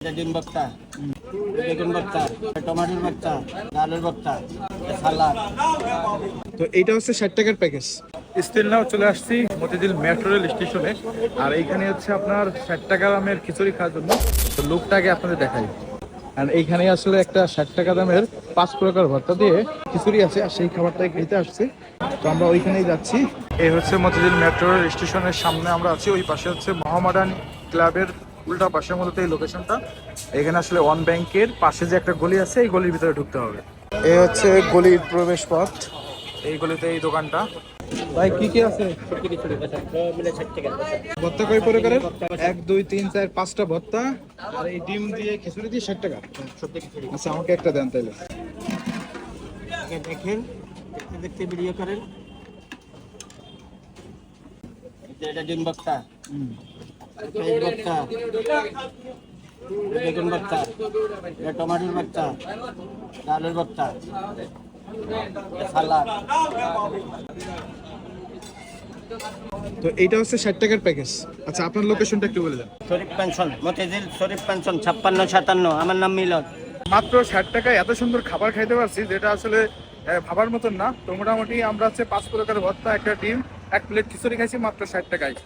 ডিম ভর্তা, বেগুন ভর্তা, টমেটোর ভর্তা, ডালের ভর্তা, সালাদ। তো এইটা হচ্ছে 60 টাকার প্যাকেজ। স্টিল নাও চলে আসছি মতিঝিল মেট্রো রেল স্টেশনে। আর এইখানে হচ্ছে আপনার 60 টাকা দামের খিচুড়ি খাওয়ার জন্য। তো লোকটাকে আপনাদের দেখাই। আর এইখানে আসলে একটা 60 টাকা দামের 5 প্রকার ভর্তা দিয়ে খিচুড়ি আছে, আর সেই খাবারটাই খেতে আসছে। তো আমরা ওইখানেই যাচ্ছি। এই হচ্ছে মতিঝিল মেট্রো রেল স্টেশনের সামনে আমরা আছি। ওই পাশে হচ্ছে মহামেডান ক্লাবের উল্টা পাশে মূলত এই লোকেশনটা। এখানে আসলে ওয়ান ব্যাংকের পাশে যে একটা গলি আছে, এই গলির ভিতরে ঢুকতে হবে। এই হচ্ছে গলির প্রবেশ পথ। এই গলিতে এই দোকানটা। ভাই কি কি আছে? ভর্তা কয় প্রকারের? 1 2 3 4 5টা ভর্তা আর এই ডিম দিয়ে খিচুড়ি দিয়ে 60 টাকা। আচ্ছা আমাকে একটা দেন তাইলে। দেখেন, দেখতে দেখতে ভিডিও করেন। এটা ডিম ভর্তা, ভর্তা, বেগুন ভর্তা, টমেটোর ভর্তা, ডালের ভর্তা, সালাদ। তো এইটা হচ্ছে 60 টাকার প্যাকেজ। আচ্ছা আপনার লোকেশনটা একটু বলে দেন। শরীফ পেনশন, মতিঝিল শরীফ পেনশন 56 57। আমার নাম মিলন। মাত্র 60 টাকায় এত সুন্দর খাবার খাইতে পারছি, যেটা আসলে ভাবার মতন না। তো মোটামুটি আমরা হচ্ছে 5 প্রকারের ভর্তা, একটা ডিম, 1 প্লেট খিচুড়ি খাইছি মাত্র 60 টাকায়।